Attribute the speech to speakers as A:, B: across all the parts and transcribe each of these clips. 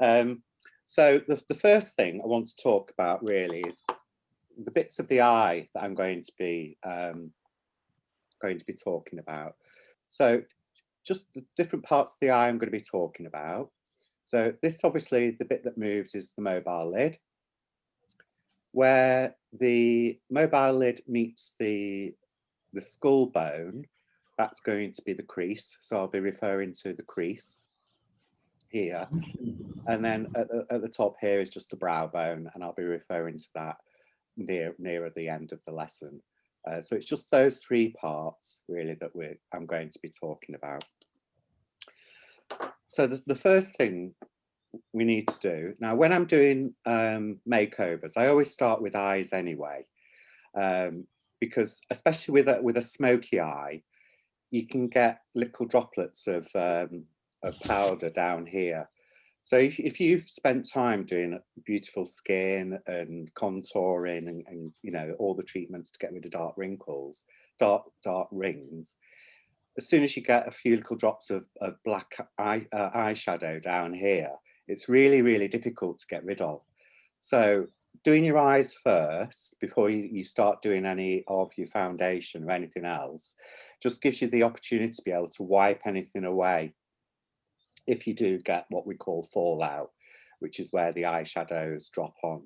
A: So the first thing I want to talk about really is the bits of the eye that I'm going to be talking about. So just the different parts of the eye I'm going to be talking about. So this, obviously, the bit that moves is the mobile lid. Where the mobile lid meets the skull bone, that's going to be the crease. So I'll be referring to the crease here. And then at the top here is just the brow bone, and I'll be referring to that nearer the end of the lesson. So it's just those three parts really that I'm going to be talking about. So the first thing we need to do, now when I'm doing makeovers, I always start with eyes anyway, because especially with a smoky eye, you can get little droplets of powder down here. So if you've spent time doing beautiful skin and contouring and you know, all the treatments to get rid of dark wrinkles, dark rings, as soon as you get a few little drops of black eyeshadow down here, it's really, really difficult to get rid of. So doing your eyes first before you start doing any of your foundation or anything else just gives you the opportunity to be able to wipe anything away if you do get what we call fallout, which is where the eyeshadows drop on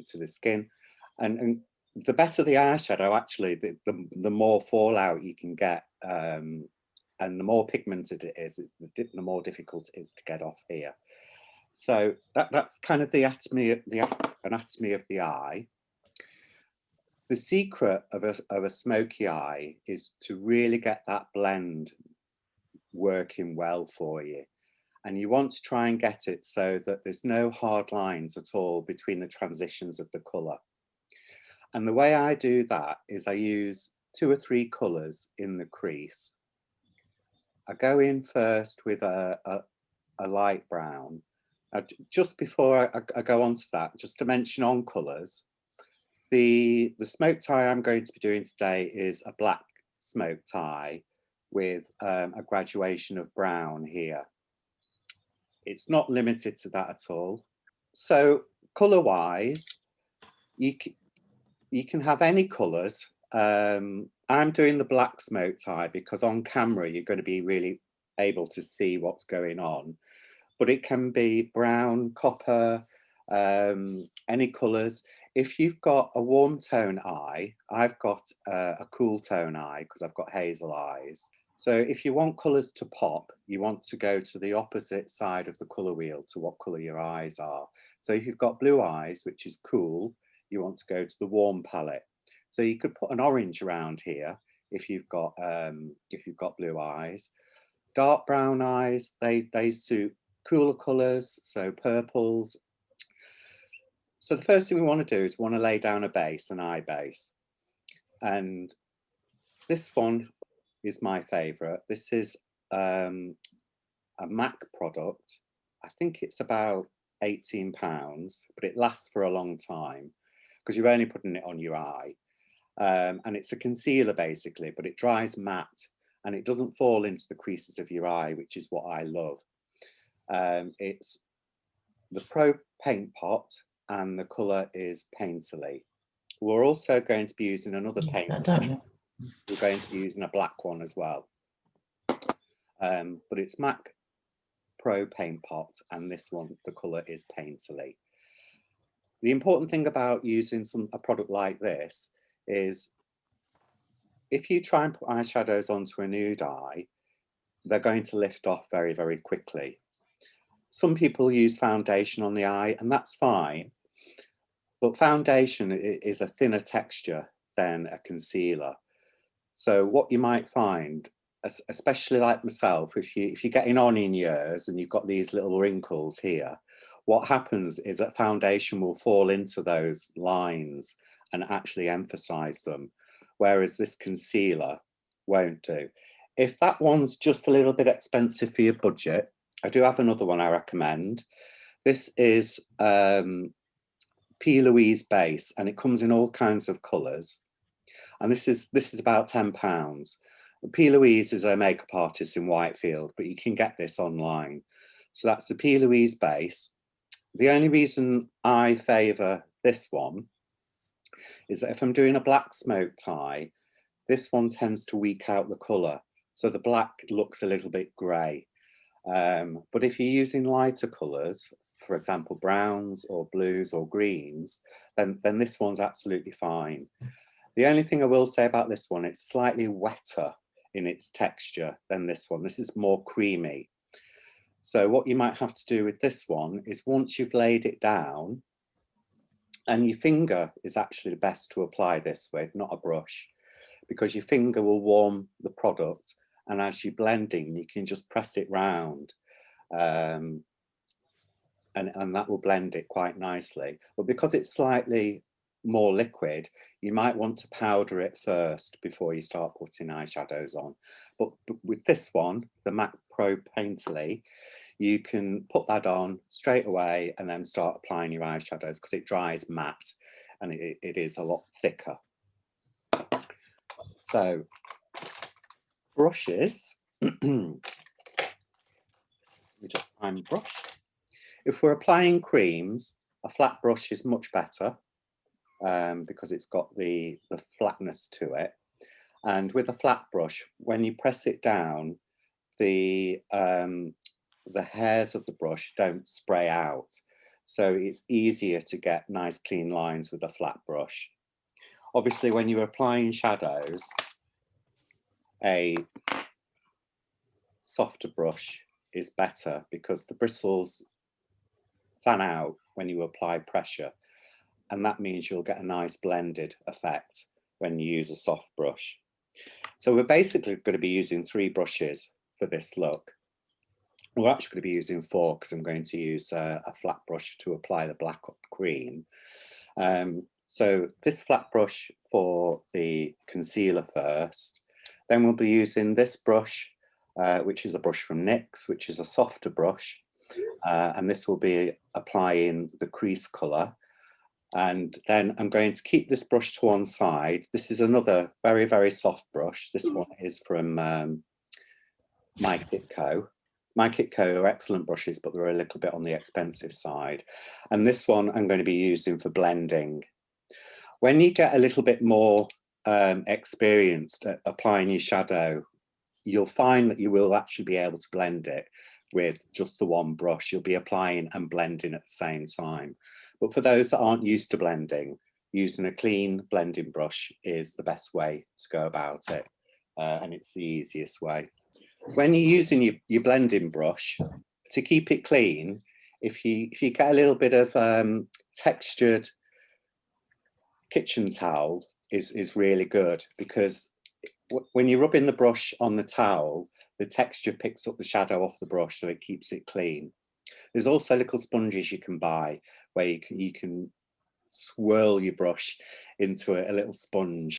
A: to the skin. And the better the eyeshadow, actually, the more fallout you can get, and the more pigmented it is, the more difficult it is to get off here. So that's kind of the anatomy of the eye. The secret of a smoky eye is to really get that blend working well for you. And you want to try and get it so that there's no hard lines at all between the transitions of the colour. And the way I do that is I use 2 or 3 colours in the crease. I go in first with a light brown. Just before I go on to that, just to mention on colours, the smoked eye I'm going to be doing today is a black smoked eye with a graduation of brown here. It's not limited to that at all. So colour-wise, you can have any colours. I'm doing the black smoked eye because on camera you're going to be really able to see what's going on. But it can be brown, copper, any colours. If you've got a warm tone eye, I've got a cool tone eye because I've got hazel eyes. So if you want colours to pop, you want to go to the opposite side of the colour wheel to what colour your eyes are. So if you've got blue eyes, which is cool, you want to go to the warm palette. So you could put an orange around here if you've got blue eyes. Dark brown eyes, they suit cooler colours, so purples. So the first thing we want to do is we want to lay down a base, an eye base. And this one is my favourite. This is a MAC product. I think it's about £18, but it lasts for a long time because you're only putting it on your eye. And it's a concealer basically, but it dries matte and it doesn't fall into the creases of your eye, which is what I love. It's the Pro Paint Pot and the colour is Painterly. We're also going to be using another paint pot. We're going to be using a black one as well. But it's MAC Pro Paint Pot and this one, the colour is Painterly. The important thing about using a product like this is if you try and put eyeshadows onto a nude eye, they're going to lift off very, very quickly. Some people use foundation on the eye and that's fine, but foundation is a thinner texture than a concealer. So what you might find, especially like myself, if you're getting on in years and you've got these little wrinkles here, what happens is that foundation will fall into those lines and actually emphasize them, whereas this concealer won't do. If that one's just a little bit expensive for your budget, I do have another one I recommend. This is P. Louise base, and it comes in all kinds of colours. And this is about £10. P. Louise is a makeup artist in Whitefield, but you can get this online. So that's the P. Louise base. The only reason I favour this one is that if I'm doing a black smoke tie, this one tends to weak out the colour. So the black looks a little bit grey. But if you're using lighter colours, for example, browns or blues or greens, then this one's absolutely fine. The only thing I will say about this one, it's slightly wetter in its texture than this one. This is more creamy. So what you might have to do with this one is once you've laid it down, and your finger is actually the best to apply this with, not a brush, because your finger will warm the product, and as you're blending, you can just press it round, and that will blend it quite nicely. But because it's slightly more liquid, you might want to powder it first before you start putting eyeshadows on. But with this one, the MAC Pro Painterly, you can put that on straight away and then start applying your eyeshadows because it dries matte and it is a lot thicker. So brushes, we just find a brush. If we're applying creams, a flat brush is much better because it's got the flatness to it. And with a flat brush, when you press it down, the hairs of the brush don't spray out. So it's easier to get nice clean lines with a flat brush. Obviously, when you're applying shadows, a softer brush is better because the bristles fan out when you apply pressure. And that means you'll get a nice blended effect when you use a soft brush. So we're basically going to be using 3 brushes for this look. We're actually going to be using 4 because I'm going to use a flat brush to apply the black cream. So this flat brush for the concealer first. Then we'll be using this brush, which is a brush from NYX, which is a softer brush. And this will be applying the crease colour. And then I'm going to keep this brush to one side. This is another very, very soft brush. This one is from My Kit Co. My Kit Co are excellent brushes, but they're a little bit on the expensive side. And this one I'm going to be using for blending. When you get a little bit more experienced at applying your shadow, you'll find that you will actually be able to blend it with just the one brush. You'll be applying and blending at the same time. But for those that aren't used to blending, using a clean blending brush is the best way to go about it. And it's the easiest way. When you're using your blending brush, to keep it clean, if you get a little bit of textured kitchen towel is really good, because when you're rubbing the brush on the towel, the texture picks up the shadow off the brush, so it keeps it clean. There's also little sponges you can buy where you can swirl your brush into a little sponge.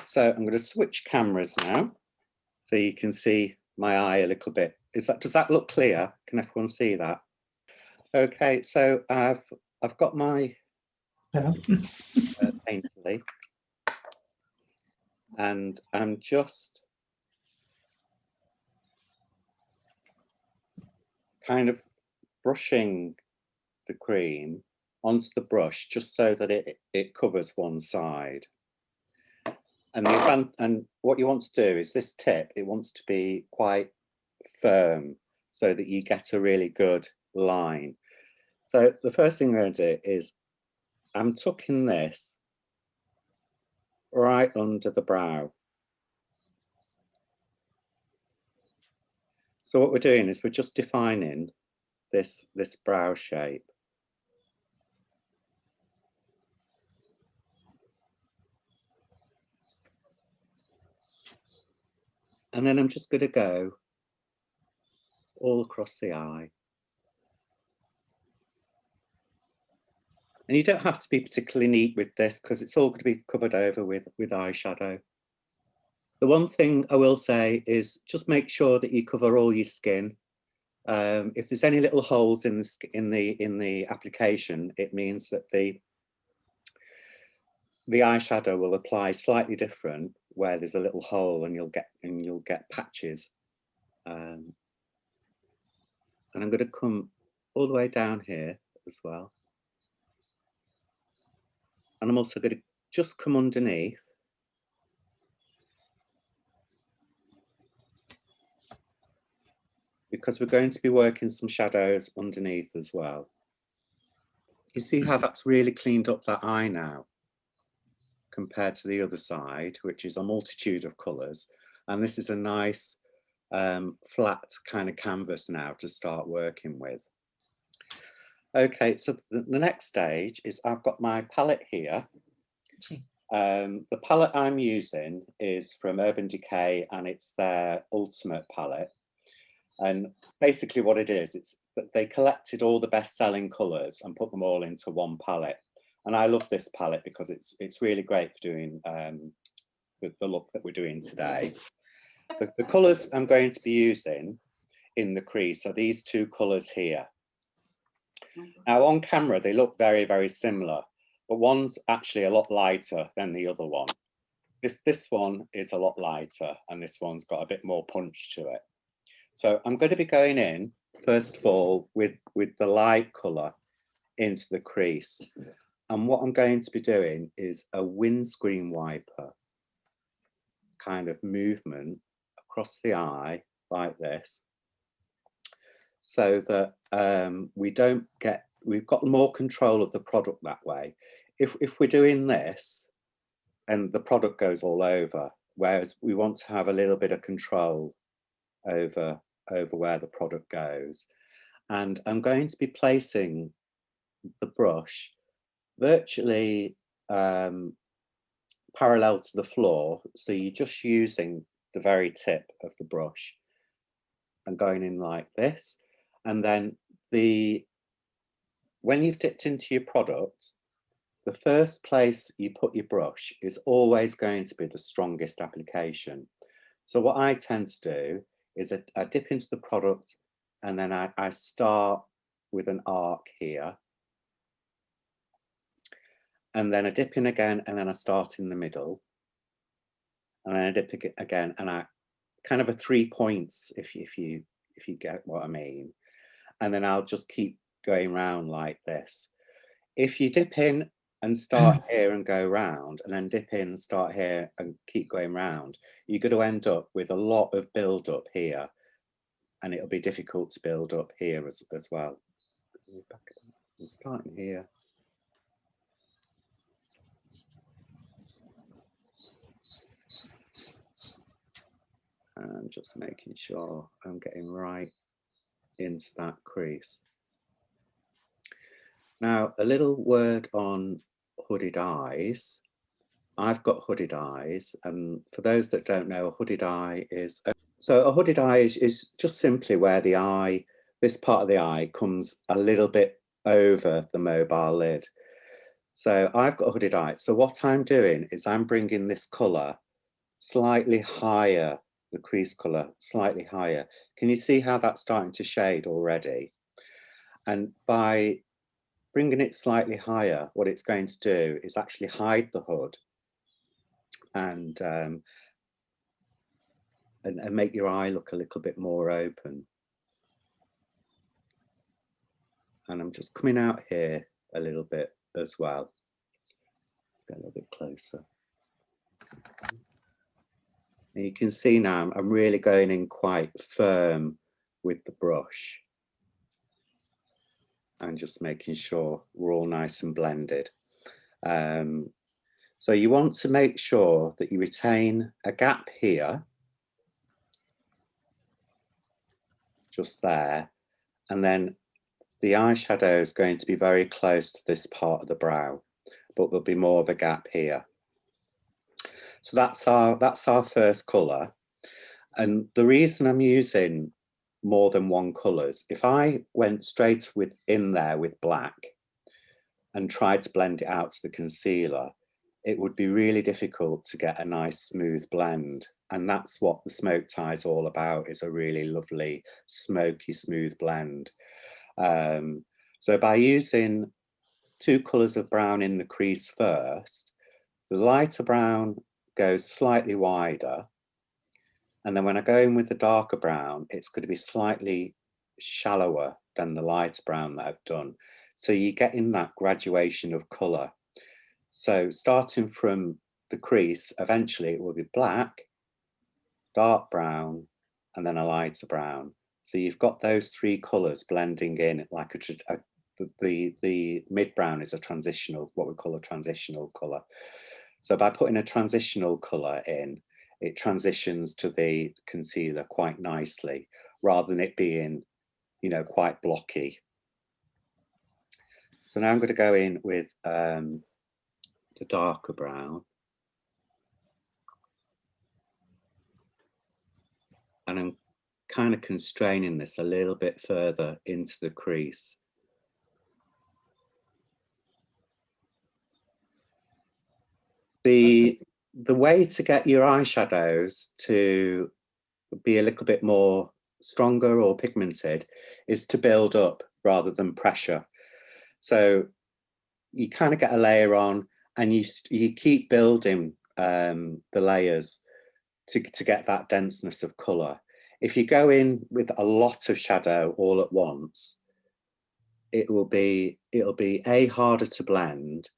A: So I'm going to switch cameras now so you can see my eye a little bit. Does that look clear? Can everyone see that? Okay, so I've got my Painterly, and I'm just kind of brushing the cream onto the brush just so that it covers one side. And what you want to do is this tip, it wants to be quite firm so that you get a really good line. So the first thing I'm going to do is I'm tucking this right under the brow. So what we're doing is we're just defining this brow shape. And then I'm just going to go all across the eye. And you don't have to be particularly neat with this because it's all going to be covered over with eyeshadow. The one thing I will say is just make sure that you cover all your skin. If there's any little holes in the application, it means that the eyeshadow will apply slightly different where there's a little hole, and you'll get patches. And I'm going to come all the way down here as well. And I'm also going to just come underneath. Because we're going to be working some shadows underneath as well. You see how that's really cleaned up that eye now compared to the other side, which is a multitude of colours. And this is a nice flat kind of canvas now to start working with. Okay, so the next stage is I've got my palette here. The palette I'm using is from Urban Decay, and it's their Ultimate palette. And basically what it is, it's that they collected all the best-selling colours and put them all into one palette. And I love this palette because it's really great for doing the look that we're doing today. The colours I'm going to be using in the crease are these two colours here. Now on camera they look very, very similar, but one's actually a lot lighter than the other one. This one is a lot lighter and this one's got a bit more punch to it. So I'm going to be going in, first of all, with the light colour into the crease. And what I'm going to be doing is a windscreen wiper kind of movement across the eye like this, so that we've got more control of the product that way. If we're doing this and the product goes all over, whereas we want to have a little bit of control over where the product goes. And I'm going to be placing the brush virtually parallel to the floor, so you're just using the very tip of the brush and going in like this. And then when you've dipped into your product, the first place you put your brush is always going to be the strongest application. So what I tend to do is I dip into the product and then I start with an arc here. And then I dip in again and then I start in the middle. And then I dip again and I kind of a 3 points, if you get what I mean. And then I'll just keep going round like this. If you dip in and start here and go round, and then dip in and start here and keep going round, you're going to end up with a lot of build up here, and it'll be difficult to build up here as well. So starting here. And just making sure I'm getting right into that crease. Now, a little word on hooded eyes. I've got hooded eyes, and for those that don't know, a hooded eye is a hooded eye is just simply where the eye, this part of the eye, comes a little bit over the mobile lid. So I've got a hooded eye. So what I'm doing is I'm bringing this colour slightly higher, the crease colour slightly higher. Can you see how that's starting to shade already? And by bringing it slightly higher, what it's going to do is actually hide the hood and make your eye look a little bit more open. And I'm just coming out here a little bit as well. Let's go a little bit closer. And you can see now I'm really going in quite firm with the brush and just making sure we're all nice and blended. So you want to make sure that you retain a gap here, just there, and then the eyeshadow is going to be very close to this part of the brow, but there'll be more of a gap here. So that's our first colour. And the reason I'm using more than one colours, if I went straight in there with black and tried to blend it out to the concealer, it would be really difficult to get a nice smooth blend. And that's what the smoke tie is all about, is a really lovely smoky smooth blend. So by using two colours of brown in the crease first, the lighter brown goes slightly wider, and then when I go in with the darker brown, it's going to be slightly shallower than the lighter brown that I've done. So you're getting that graduation of colour. So starting from the crease, eventually it will be black, dark brown, and then a lighter brown. So you've got those three colours blending in like the mid brown is a transitional, what we call a transitional colour. So by putting a transitional colour in, it transitions to the concealer quite nicely, rather than it being, you know, quite blocky. So now I'm going to go in with the darker brown. And I'm kind of constraining this a little bit further into the crease. The way to get your eyeshadows to be a little bit more stronger or pigmented is to build up rather than pressure. So you kind of get a layer on and you keep building the layers to get that denseness of colour. If you go in with a lot of shadow all at once, it'll be A, harder to blend,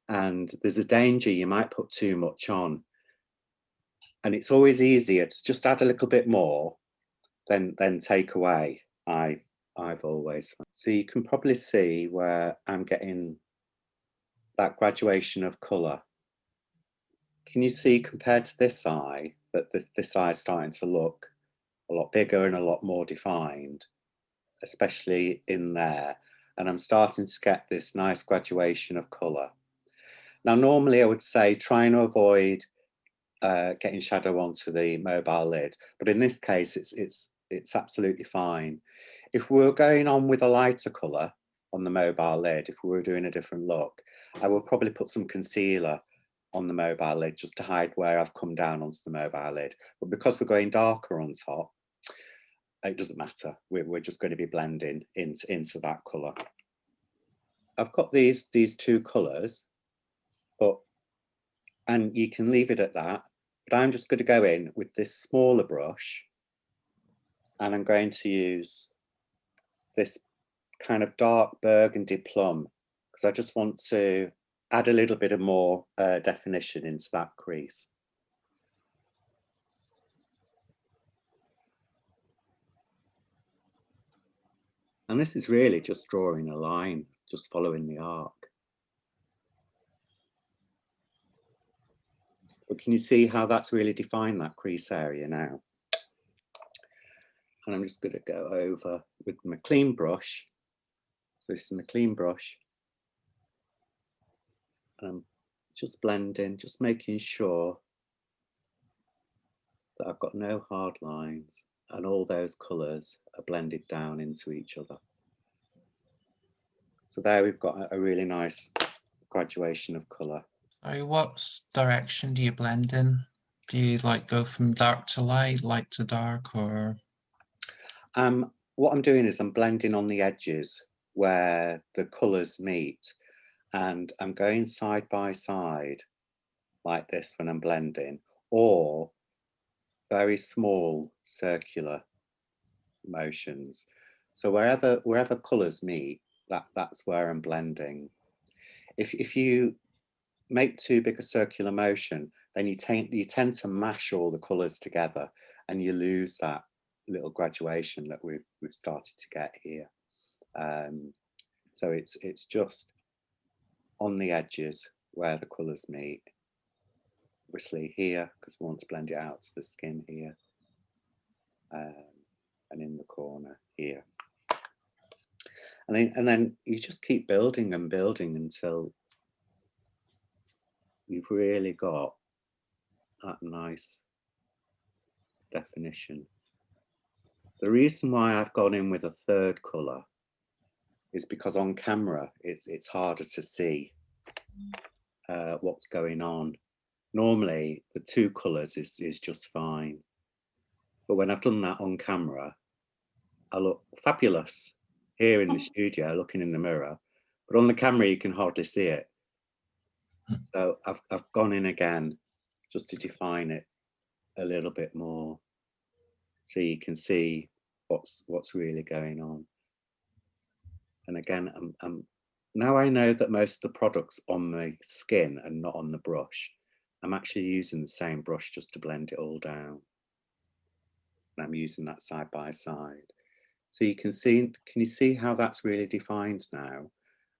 A: and there's a danger you might put too much on. And it's always easier to just add a little bit more than take away. I've always found. So you can probably see where I'm getting that graduation of colour. Can you see, compared to this eye, that this eye is starting to look a lot bigger and a lot more defined, especially in there. And I'm starting to get this nice graduation of colour. Now, normally I would say try and avoid getting shadow onto the mobile lid, but in this case, it's absolutely fine. If we're going on with a lighter colour on the mobile lid, if we were doing a different look, I would probably put some concealer on the mobile lid just to hide where I've come down onto the mobile lid. But because we're going darker on top, it doesn't matter. We're just going to be blending into that colour. I've got these two colours, and you can leave it at that. But I'm just going to go in with this smaller brush, and I'm going to use this kind of dark burgundy plum, because I just want to add a little bit of more definition into that crease. And this is really just drawing a line, just following the arc. But can you see how that's really defined that crease area now? And I'm just going to go over with my clean brush. So this is my clean brush. And I'm just blending, just making sure that I've got no hard lines and all those colours are blended down into each other. So there we've got a really nice graduation of colour.
B: What direction do you blend in? Do you like go from dark to light to dark, or?
A: What I'm doing is I'm blending on the edges where the colours meet, and I'm going side by side like this when I'm blending, or very small circular motions. So wherever colours meet, that's where I'm blending. If you make too big a circular motion, then you tend to mash all the colours together, and you lose that little graduation that we've started to get here. So it's just on the edges where the colours meet. Obviously here, because we want to blend it out to the skin here, and in the corner here. And then you just keep building and building until you've really got that nice definition. The reason why I've gone in with a third colour is because on camera it's harder to see what's going on. Normally the two colours is just fine, but when I've done that on camera, I look fabulous here in the studio looking in the mirror, but on the camera you can hardly see it. So I've gone in again just to define it a little bit more, so you can see what's really going on. And again, now I know that most of the products on the skin and not on the brush. I'm actually using the same brush just to blend it all down. And I'm using that side by side. So you can you see how that's really defined now?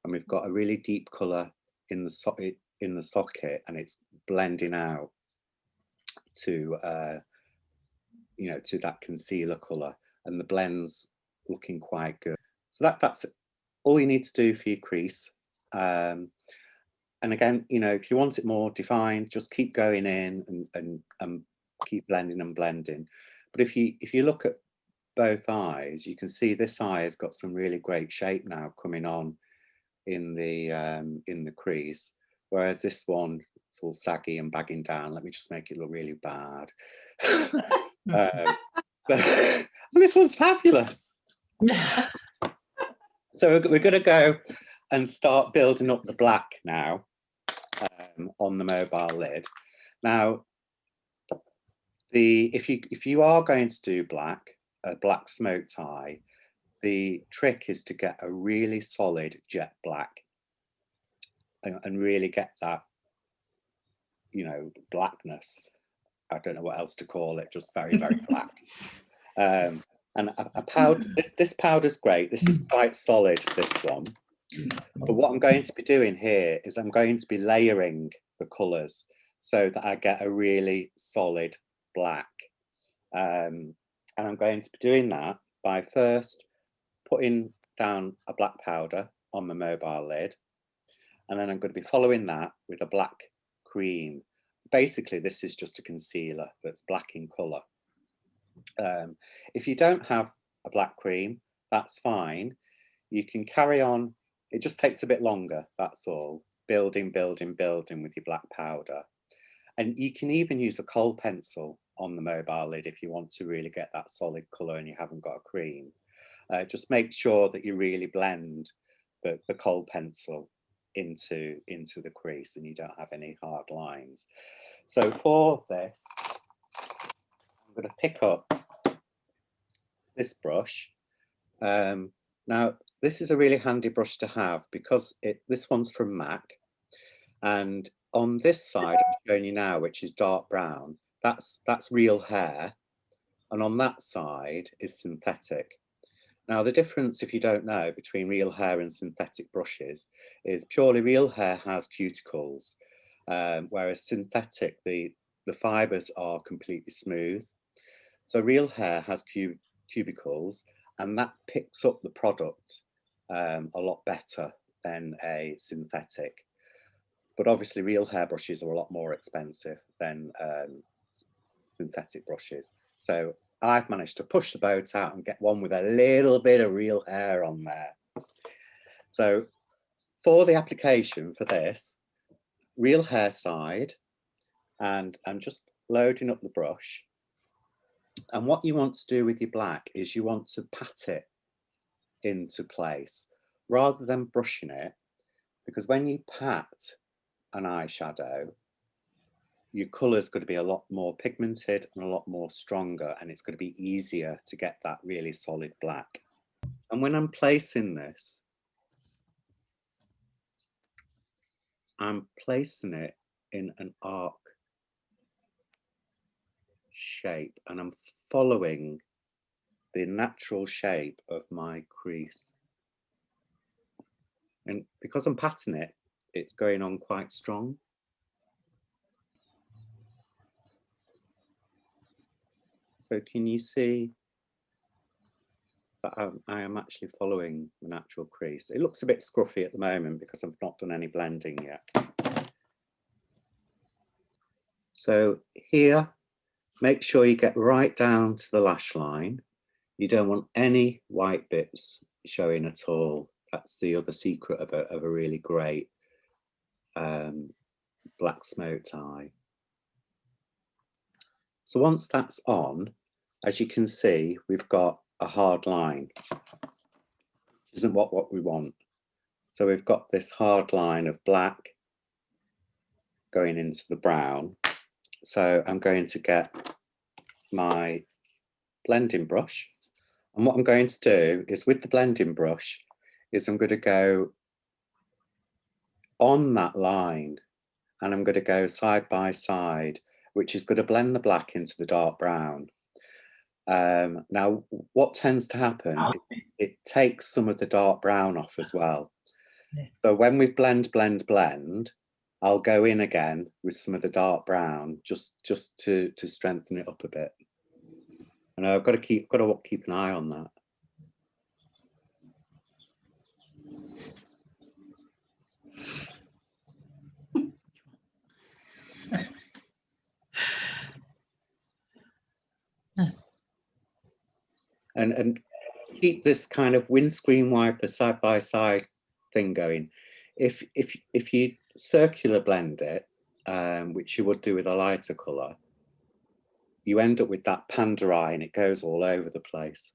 A: And we've got a really deep colour in the socket, and it's blending out to you know, to that concealer colour, and the blend's looking quite good. So that's all you need to do for your crease. And again, you know, if you want it more defined, just keep going in and keep blending and blending. But if you look at both eyes, you can see this eye has got some really great shape now coming on in the crease, whereas this one, it's all saggy and bagging down. Let me just make it look really bad. This one's fabulous. So we're going to go and start building up the black now on the mobile lid. Now, if you are going to do a black smoked eye, the trick is to get a really solid jet black and really get that, you know, blackness. I don't know what else to call it, just very, very black. And a powder, this powder's great. This is quite solid, this one. But what I'm going to be doing here is I'm going to be layering the colours so that I get a really solid black. And I'm going to be doing that by first putting down a black powder on my mobile lid. And then I'm going to be following that with a black cream. Basically, this is just a concealer that's black in colour. If you don't have a black cream, that's fine. You can carry on. It just takes a bit longer, that's all. Building with your black powder. And you can even use a kohl pencil on the mobile lid if you want to really get that solid colour and you haven't got a cream. Just make sure that you really blend the kohl pencil into the crease and you don't have any hard lines. So for this, I'm going to pick up this brush. Now, this is a really handy brush to have because this one's from MAC, and on this side I'm showing you now, which is dark brown, that's real hair, and on that side is synthetic. Now, the difference, if you don't know, between real hair and synthetic brushes is purely real hair has cuticles, whereas synthetic, the fibres are completely smooth. So real hair has cubicles, and that picks up the product a lot better than a synthetic. But obviously real hair brushes are a lot more expensive than synthetic brushes. So I've managed to push the boat out and get one with a little bit of real hair on there. So for the application for this, real hair side, and I'm just loading up the brush. And what you want to do with your black is you want to pat it into place rather than brushing it, because when you pat an eyeshadow, your colour's going to be a lot more pigmented and a lot more stronger, and it's going to be easier to get that really solid black. And when I'm placing this, I'm placing it in an arc shape, and I'm following the natural shape of my crease. And because I'm patting it, it's going on quite strong. So can you see that I am actually following the natural crease? It looks a bit scruffy at the moment because I've not done any blending yet. So here, make sure you get right down to the lash line. You don't want any white bits showing at all. That's the other secret of a really great black smoked eye. So once that's on, as you can see, we've got a hard line, which isn't what we want. So we've got this hard line of black going into the brown. So I'm going to get my blending brush. And what I'm going to do is with the blending brush is I'm going to go on that line and I'm going to go side by side, which is going to blend the black into the dark brown. Now, what tends to happen, it takes some of the dark brown off as well. So when we blend, I'll go in again with some of the dark brown just to strengthen it up a bit. And I've got to keep an eye on that. And keep this kind of windscreen wiper side by side thing going. If you circular blend it, which you would do with a lighter colour, you end up with that panda eye and it goes all over the place.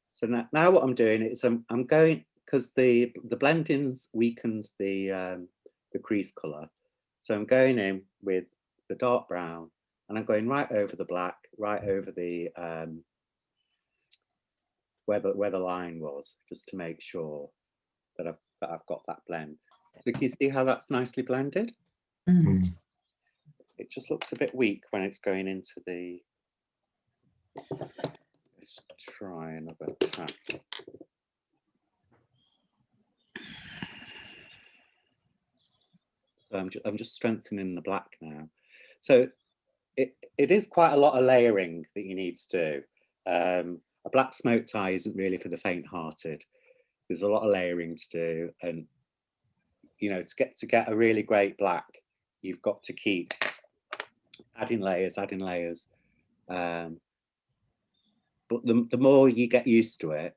A: So now what I'm doing is I'm going, because the blendings weakens the crease colour. So I'm going in with the dark brown and I'm going right over the black, right over the where the line was, just to make sure that I've got that blend. So can you see how that's nicely blended?
B: Mm.
A: It just looks a bit weak when it's going into the. Let's try another tap. So I'm just strengthening the black now. So it is quite a lot of layering that you need to do. A black smoked eye isn't really for the faint-hearted. There's a lot of layering to do, and you know, to get a really great black, you've got to keep adding layers. But the more you get used to it,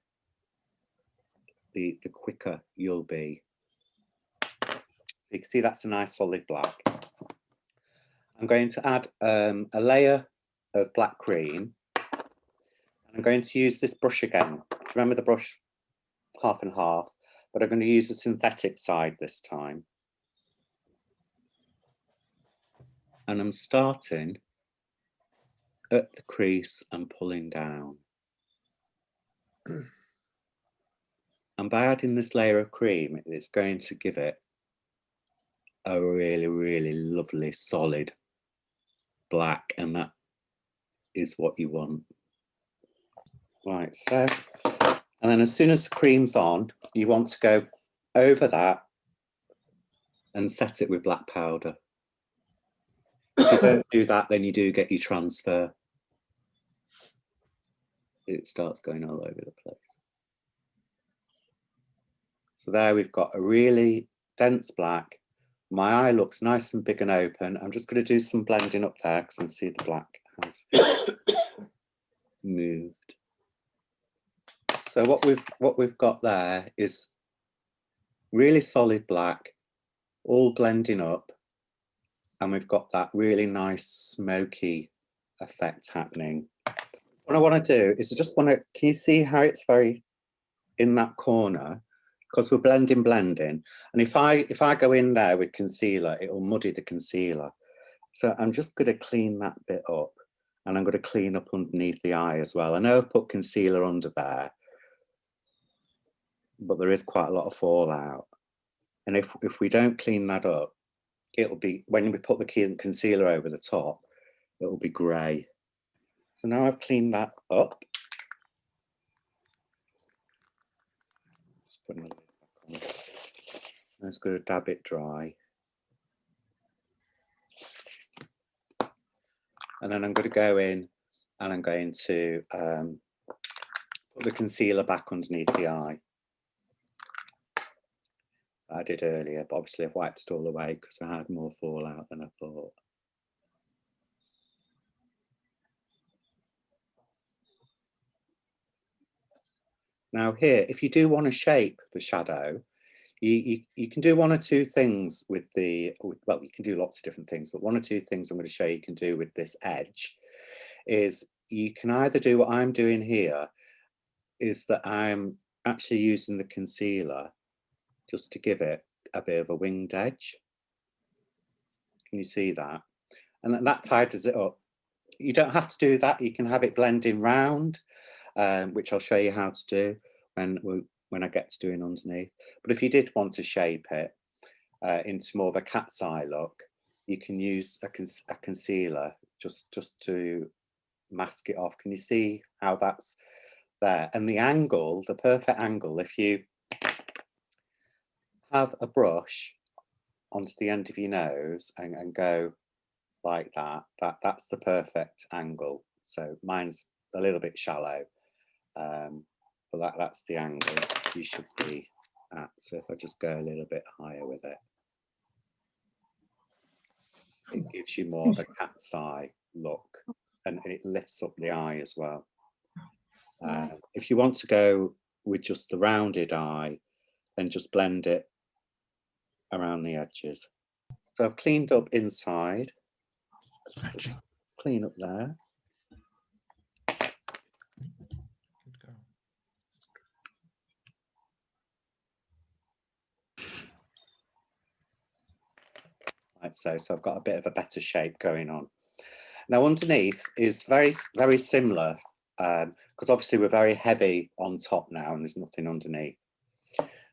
A: the quicker you'll be. So you can see that's a nice solid black. I'm going to add a layer of black cream. I'm going to use this brush again. Remember the brush, half and half, but I'm going to use the synthetic side this time. And I'm starting at the crease and pulling down. And by adding this layer of cream, it's going to give it a really, really lovely, solid black, and that is what you want. Right, so, and then as soon as the cream's on, you want to go over that and set it with black powder. If you don't do that, then you do get your transfer. It starts going all over the place. So there we've got a really dense black. My eye looks nice and big and open. I'm just going to do some blending up there because I can see the black has moved. So what we've got there is really solid black, all blending up, and we've got that really nice smoky effect happening. What I want to do is I just want to, can you see how it's very in that corner? Because we're blending, and if I go in there with concealer, it will muddy the concealer. So I'm just going to clean that bit up, and I'm going to clean up underneath the eye as well. I know I've put concealer under there, but there is quite a lot of fallout, and if we don't clean that up, it'll be, when we put the concealer over the top, it'll be grey. So now I've cleaned that up. Just putting the lid back on. I'm just going to dab it dry. And then I'm going to go in and I'm going to put the concealer back underneath the eye. I did earlier, but obviously I've wiped it all away because I had more fallout than I thought. Now here, if you do want to shape the shadow, you can do one or two things with the, well, you can do lots of different things, but one or two things I'm going to show you can do with this edge is you can either do what I'm doing here, is that I'm actually using the concealer just to give it a bit of a winged edge. Can you see that? And that tightens it up. You don't have to do that. You can have it blending round, which I'll show you how to do when I get to doing underneath. But if you did want to shape it into more of a cat's eye look, you can use a concealer just to mask it off. Can you see how that's there? And the angle, the perfect angle, if you have a brush onto the end of your nose and go like that's the perfect angle. So mine's a little bit shallow, but that's the angle you should be at. So if I just go a little bit higher with it, it gives you more of a cat's eye look, and it lifts up the eye as well. If you want to go with just the rounded eye, then just blend it around the edges. So I've cleaned up inside. Let's clean up there. Like so I've got a bit of a better shape going on. Now underneath is very, very similar, because obviously we're very heavy on top now and there's nothing underneath.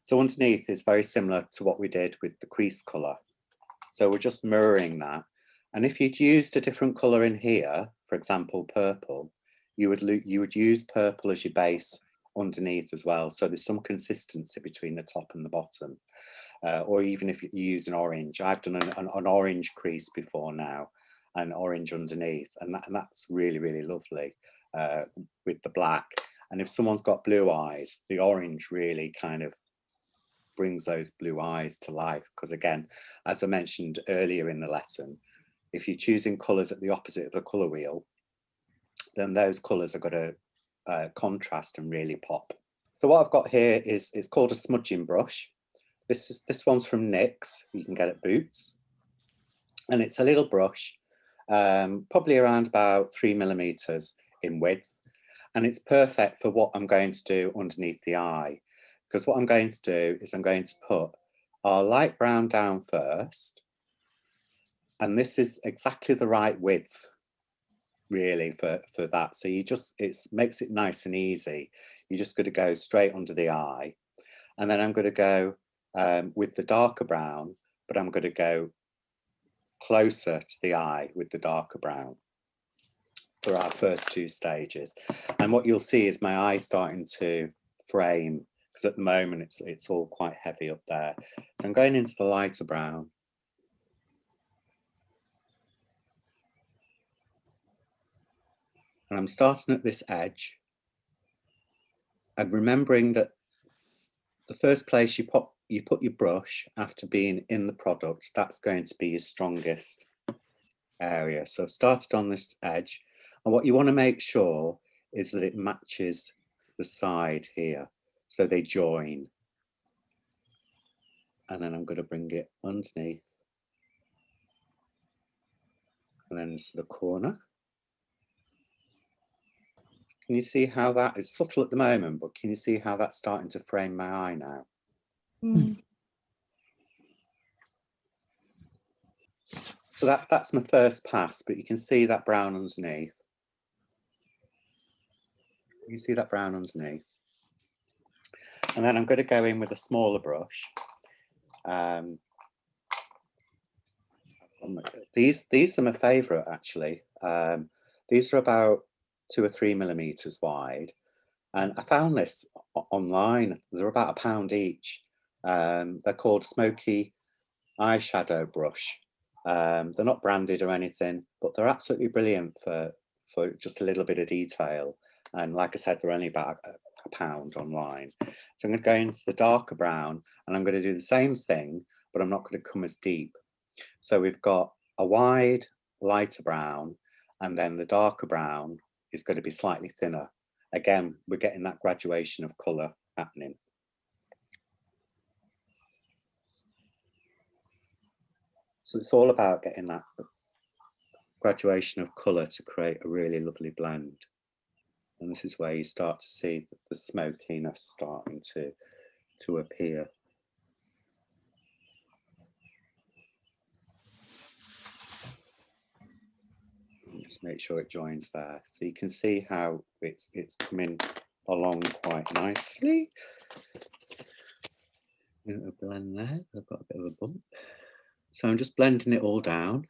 A: So underneath is very similar to what we did with the crease colour. So we're just mirroring that. And if you'd used a different colour in here, for example, purple, you would use purple as your base underneath as well. So there's some consistency between the top and the bottom. Or even if you use an orange. I've done an orange crease before now, and orange underneath, and that's really, really lovely with the black. And if someone's got blue eyes, the orange really kind of brings those blue eyes to life, because again, as I mentioned earlier in the lesson, if you're choosing colours at the opposite of the colour wheel, then those colours are going to contrast and really pop. So what I've got here is called a smudging brush. This one's from NYX, you can get at Boots, and it's a little brush, probably around about 3mm in width, and it's perfect for what I'm going to do underneath the eye, because what I'm going to do is I'm going to put our light brown down first, and this is exactly the right width really for that. So you just, it makes it nice and easy. You're just going to go straight under the eye, and then I'm going to go with the darker brown, but I'm going to go closer to the eye with the darker brown for our first two stages. And what you'll see is my eye starting to frame, because at the moment it's all quite heavy up there. So I'm going into the lighter brown. And I'm starting at this edge and remembering that the first place you put your brush after being in the product, that's going to be your strongest area. So I've started on this edge, and what you want to make sure is that it matches the side here, so they join. And then I'm going to bring it underneath, and then to the corner. Can you see how that is subtle at the moment, but can you see how that's starting to frame my eye now? So that's my first pass, but you can see that brown underneath. You see that brown underneath. And then I'm going to go in with a smaller brush. These are my favourite actually. These are about 2 or 3mm wide, and I found this online. They're about £1 each. They're called Smokey eyeshadow brush. They're not branded or anything, but they're absolutely brilliant for just a little bit of detail. And like I said, they're only about £1 online. So I'm going to go into the darker brown, and I'm going to do the same thing, but I'm not going to come as deep. So we've got a wide, lighter brown, and then the darker brown is going to be slightly thinner. Again, we're getting that graduation of colour happening. So it's all about getting that graduation of colour to create a really lovely blend. And this is where you start to see the smokiness starting to appear. Just make sure it joins there. So you can see how it's coming along quite nicely. A blend there. I've got a bit of a bump. So I'm just blending it all down.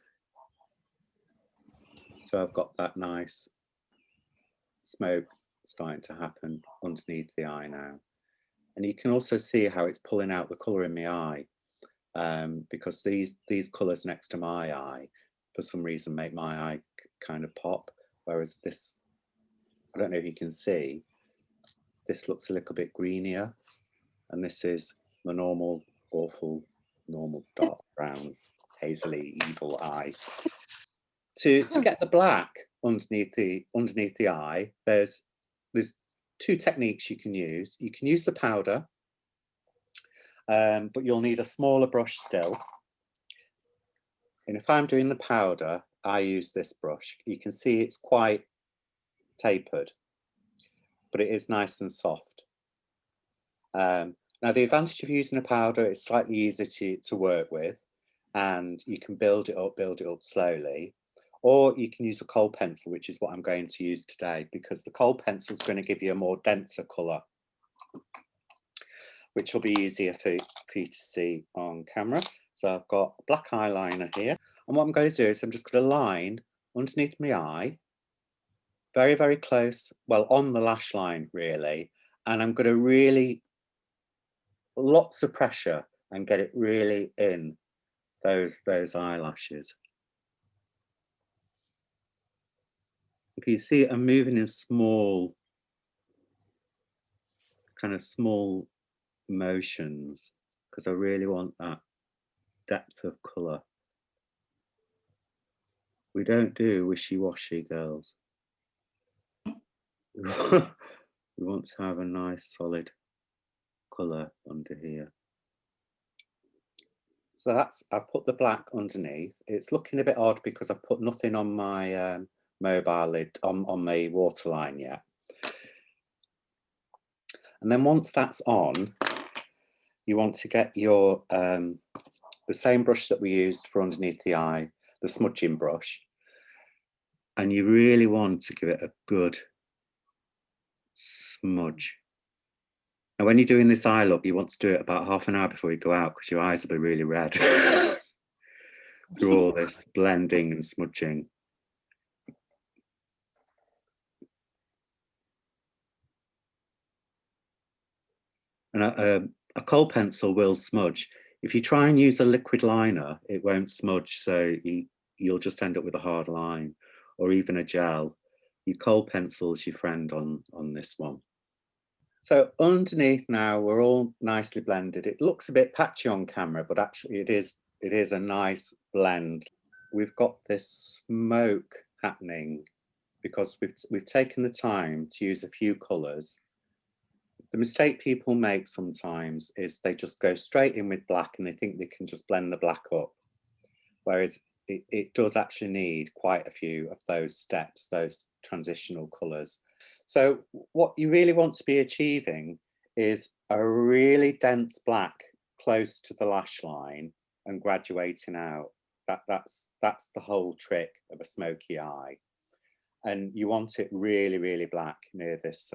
A: So I've got that nice smoke starting to happen underneath the eye now. And you can also see how it's pulling out the colour in my eye, because these colours next to my eye, for some reason, make my eye kind of pop. Whereas this, I don't know if you can see, this looks a little bit greenier. And this is the normal, awful, normal dark brown, hazily evil eye. To get the black underneath the eye, there's two techniques you can use. You can use the powder, but you'll need a smaller brush still. And if I'm doing the powder, I use this brush. You can see it's quite tapered, but it is nice and soft. Now, the advantage of using a powder, it's slightly easier to work with, and you can build it up slowly. Or you can use a kohl pencil, which is what I'm going to use today, because the kohl pencil is going to give you a more denser colour, which will be easier for you to see on camera. So I've got a black eyeliner here. And what I'm going to do is I'm just going to line underneath my eye, very, very close, well, on the lash line, really. And I'm going to really, lots of pressure and get it really in those eyelashes. If you see, I'm moving in small, kind of small motions, because I really want that depth of colour. We don't do wishy-washy, girls. We want to have a nice solid colour under here. So that's, I've put the black underneath. It's looking a bit odd because I've put nothing on my mobile lid, on my waterline yet. And then once that's on, you want to get your, the same brush that we used for underneath the eye, the smudging brush. And you really want to give it a good smudge. Now, when you're doing this eye look, you want to do it about half an hour before you go out, because your eyes will be really red through all this blending and smudging. And a kohl pencil will smudge. If you try and use a liquid liner, it won't smudge, so you'll just end up with a hard line, or even a gel. Your kohl pencil's your friend on this one. So underneath now, we're all nicely blended. It looks a bit patchy on camera, but actually it is a nice blend. We've got this smoke happening because we've taken the time to use a few colours. The mistake people make sometimes is they just go straight in with black and they think they can just blend the black up. Whereas it does actually need quite a few of those steps, those transitional colours. So what you really want to be achieving is a really dense black close to the lash line and graduating out. That's the whole trick of a smoky eye. And you want it really, really black near this,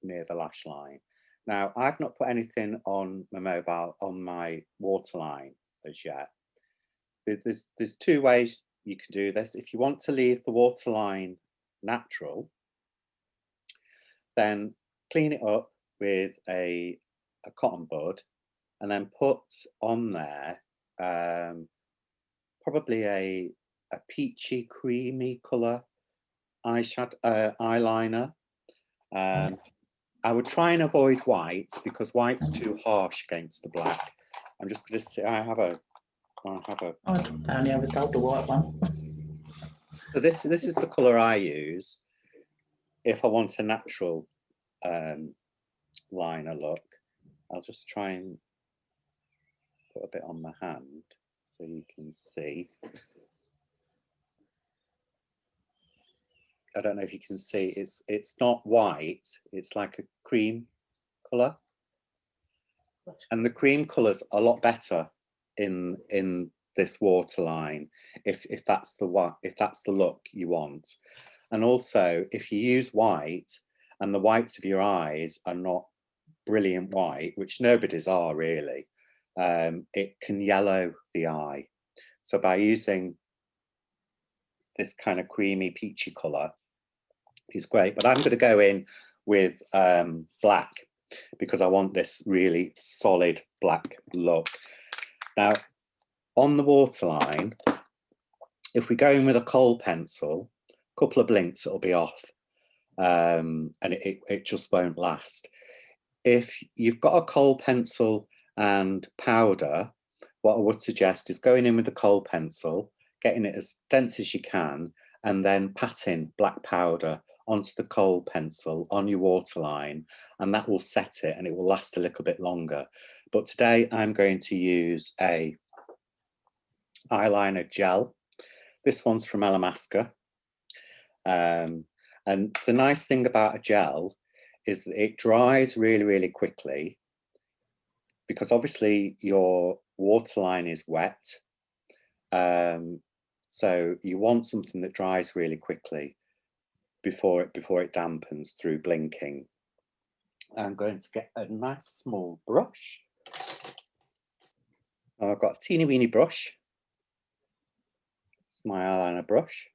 A: near the lash line. Now, I've not put anything on my mobile, on my waterline as yet. There's two ways you can do this. If you want to leave the waterline natural, then clean it up with a cotton bud and then put on there probably a peachy creamy colour eyeliner. I would try and avoid white because white's too harsh against the black. I'm just going to see, I have a
C: I only ever got the white one.
A: So this is the colour I use if I want a natural liner look. I'll just try and put a bit on my hand so you can see. I don't know if you can see, it's not white, it's like a cream colour. And the cream colour's a lot better in this waterline if that's the look you want. And also, if you use white and the whites of your eyes are not brilliant white, which nobody's are really, it can yellow the eye. So by using this kind of creamy peachy colour is great. But I'm going to go in with black because I want this really solid black look. Now, on the waterline, if we go in with a kohl pencil, a couple of blinks, it'll be off, and it just won't last. If you've got a kohl pencil and powder, what I would suggest is going in with the kohl pencil, getting it as dense as you can, and then patting black powder onto the kohl pencil on your waterline, and that will set it and it will last a little bit longer. But today I'm going to use a eyeliner gel. This one's from Alamasca. And the nice thing about a gel is that it dries really, really quickly, because obviously your waterline is wet. So you want something that dries really quickly before it dampens through blinking. I'm going to get a nice small brush. I've got a teeny weeny brush. It's my eyeliner brush.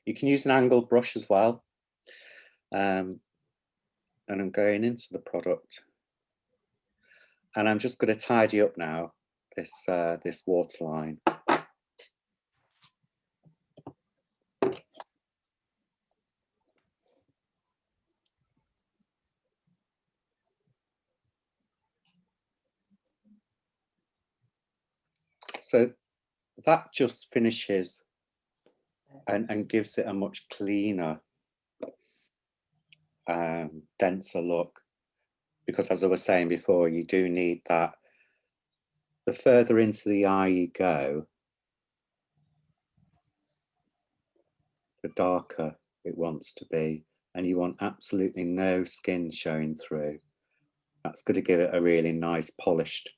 A: You can use an angled brush as well. And I'm going into the product. And I'm just going to tidy up now this waterline. So that just finishes and gives it a much cleaner, denser look. Because as I was saying before, you do need that. The further into the eye you go, the darker it wants to be. And you want absolutely no skin showing through. That's going to give it a really nice polished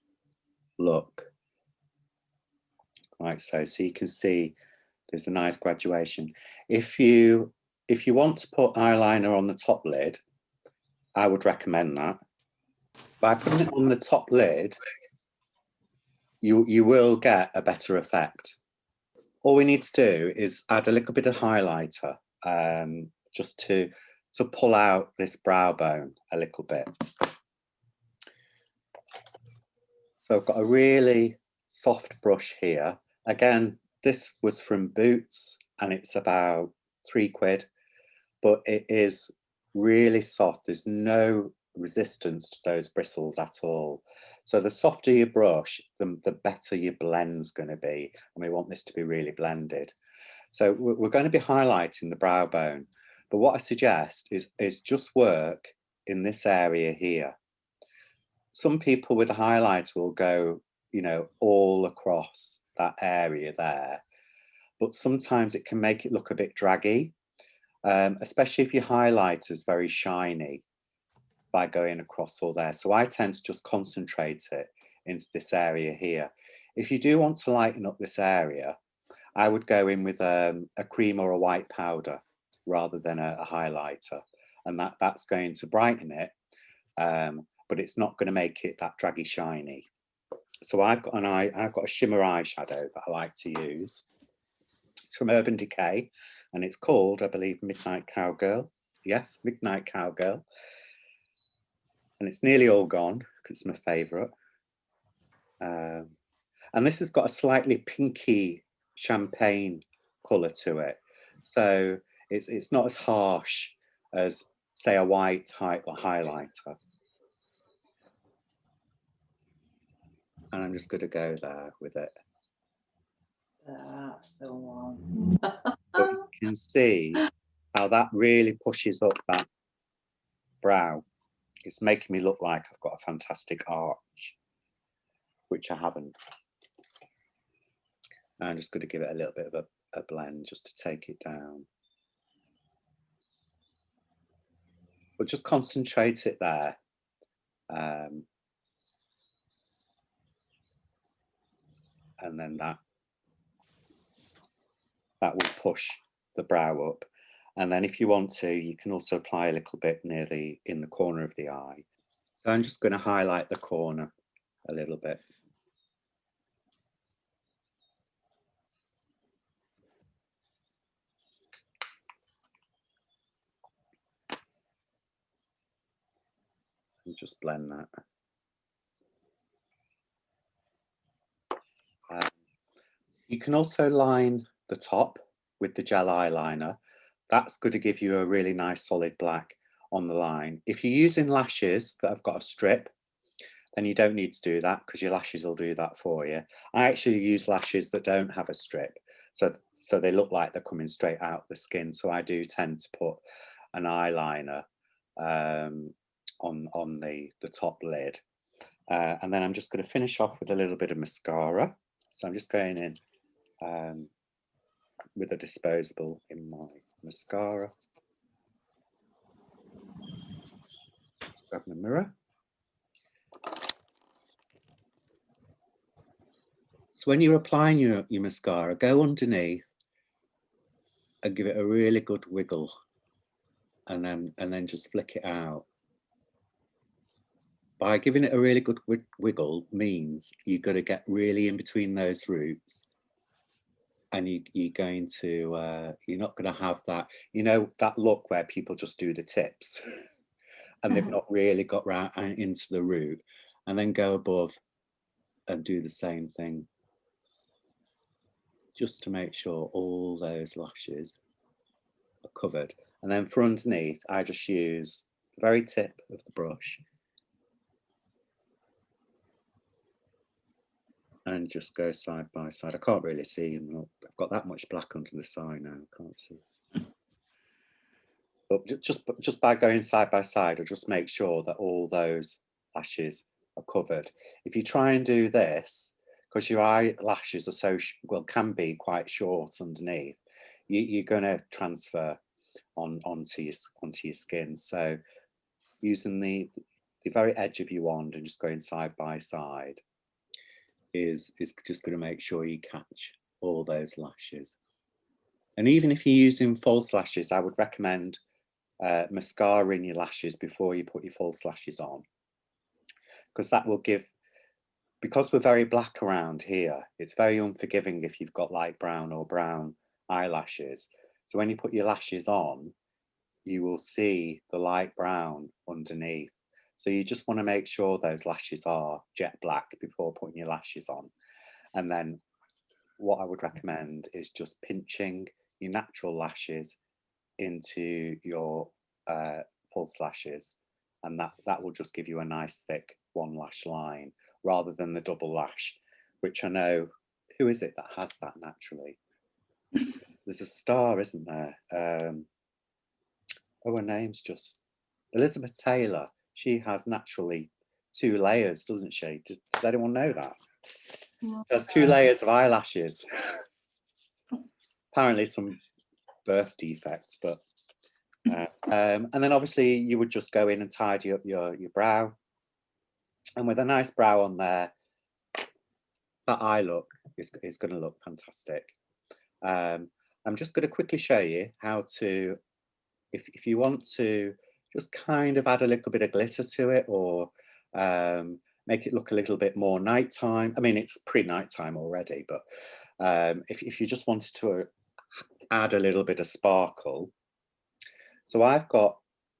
A: look. Like so. So you can see there's a nice graduation. If you want to put eyeliner on the top lid, I would recommend that. By putting it on the top lid, you will get a better effect. All we need to do is add a little bit of highlighter, just to pull out this brow bone a little bit. So I've got a really soft brush here. Again, this was from Boots and it's about £3, but it is really soft. There's no resistance to those bristles at all. So the softer your brush, the better your blend's going to be. And we want this to be really blended. So we're going to be highlighting the brow bone. But what I suggest is just work in this area here. Some people with a highlighter will go, you know, all across that area there. But sometimes it can make it look a bit draggy, especially if your highlighter is very shiny by going across all there. So I tend to just concentrate it into this area here. If you do want to lighten up this area, I would go in with a cream or a white powder rather than a highlighter. And that's going to brighten it, but it's not going to make it that draggy shiny. So I've got a shimmer eyeshadow that I like to use. It's from Urban Decay, and it's called, I believe, Midnight Cowgirl. Yes, Midnight Cowgirl. And it's nearly all gone because it's my favourite. And this has got a slightly pinky champagne colour to it. So it's not as harsh as, say, a white highlighter. And I'm just going to go there with it.
C: That's the one.
A: But you can see how that really pushes up that brow. It's making me look like I've got a fantastic arch, which I haven't. I'm just going to give it a little bit of a blend just to take it down. But just concentrate it there. And then that that will push the brow up. And then if you want to, you can also apply a little bit in the corner of the eye. So I'm just going to highlight the corner a little bit. And just blend that. You can also line the top with the gel eyeliner. That's going to give you a really nice solid black on the line. If you're using lashes that have got a strip, then you don't need to do that because your lashes will do that for you. I actually use lashes that don't have a strip, so they look like they're coming straight out the skin. So I do tend to put an eyeliner on the top lid. And then I'm just going to finish off with a little bit of mascara. So I'm just going in with a disposable in my mascara. Just grab my mirror. So when you're applying your mascara, go underneath and give it a really good wiggle, and then just flick it out. By giving it a really good wiggle means you're going to get really in between those roots, and you're going to you're not going to have that, you know, that look where people just do the tips and they've not really got right into the root, and then go above and do the same thing, just to make sure all those lashes are covered. And then for underneath, I just use the very tip of the brush and just go side by side. I can't really see, and I've got that much black under the side now, I can't see. But just by going side by side, I'll just make sure that all those lashes are covered. If you try and do this, because your eyelashes are so, well, can be quite short underneath, you're going to transfer onto your skin. So using the very edge of your wand and just going side by side is just going to make sure you catch all those lashes. And even if you're using false lashes, I would recommend mascara in your lashes before you put your false lashes on, because that will give, because we're very black around here, it's very unforgiving if you've got light brown or brown eyelashes. So when you put your lashes on, you will see the light brown underneath. So you just want to make sure those lashes are jet black before putting your lashes on. And then what I would recommend is just pinching your natural lashes into your false lashes, and that will just give you a nice thick one lash line rather than the double lash, which I know, who is it that has that naturally? There's a star, isn't there? Oh, her name's just Elizabeth Taylor. She has naturally 2 layers, doesn't she? Does anyone know that? There's 2 layers of eyelashes. Apparently some birth defects, but and then obviously you would just go in and tidy up your brow, and with a nice brow on there, that eye look is going to look fantastic. I'm just going to quickly show you how to, if you want to just kind of add a little bit of glitter to it, or make it look a little bit more nighttime. I mean, it's pre-nighttime already, but if you just wanted to add a little bit of sparkle. So I've got,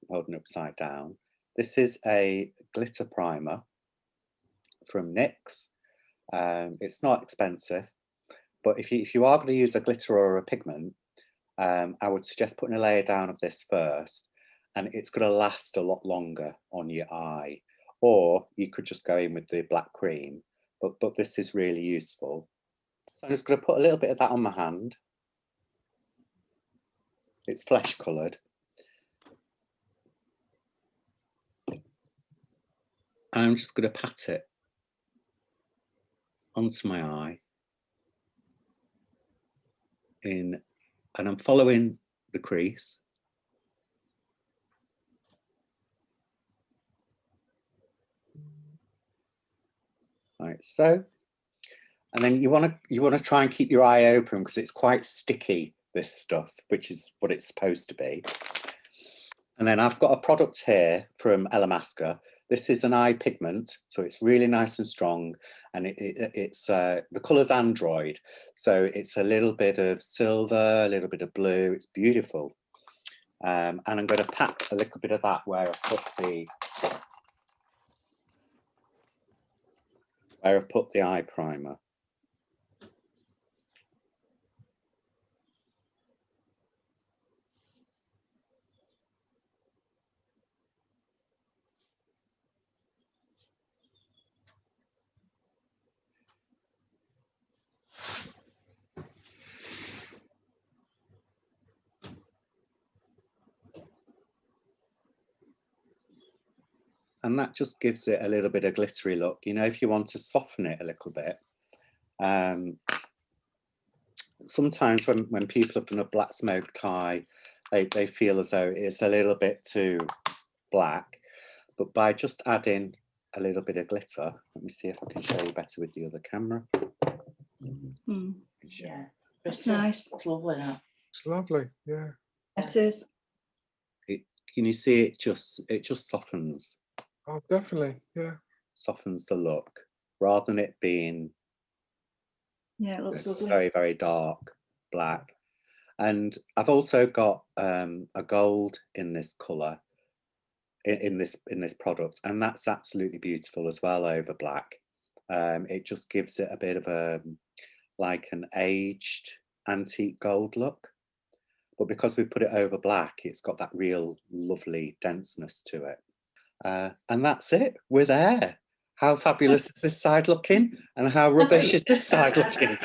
A: holding upside down, this is a glitter primer from NYX. It's not expensive, but if you are going to use a glitter or a pigment, I would suggest putting a layer down of this first, and it's going to last a lot longer on your eye. Or you could just go in with the black cream, but this is really useful. So I'm just going to put a little bit of that on my hand. It's flesh coloured. I'm just going to pat it onto my eye and I'm following the crease. Like so. And then you want to try and keep your eye open because it's quite sticky, this stuff, which is what it's supposed to be. And then I've got a product here from Elamasca. This is an eye pigment, so it's really nice and strong, and it's the colour's Android, so it's a little bit of silver, a little bit of blue. It's beautiful, and I'm going to pack a little bit of that where I've put the eye primer. And that just gives it a little bit of glittery look. You know, if you want to soften it a little bit. Sometimes when people have done a black smoke tie, they feel as though it's a little bit too black. But by just adding a little bit of glitter, let me see if I can show you better with the other camera.
C: Yeah, it's nice. It's lovely now.
D: It's lovely, yeah.
C: It is.
A: Can you see it just softens?
D: Oh, definitely, yeah.
A: Softens the look rather than it being
C: Yeah, it looks lovely.
A: very, very dark black. And I've also got a gold in this colour in this product, and that's absolutely beautiful as well over black. It just gives it a bit of a like an aged antique gold look, but because we put it over black, it's got that real lovely denseness to it. And that's it, we're there. How fabulous is this side looking, and how rubbish is this side looking?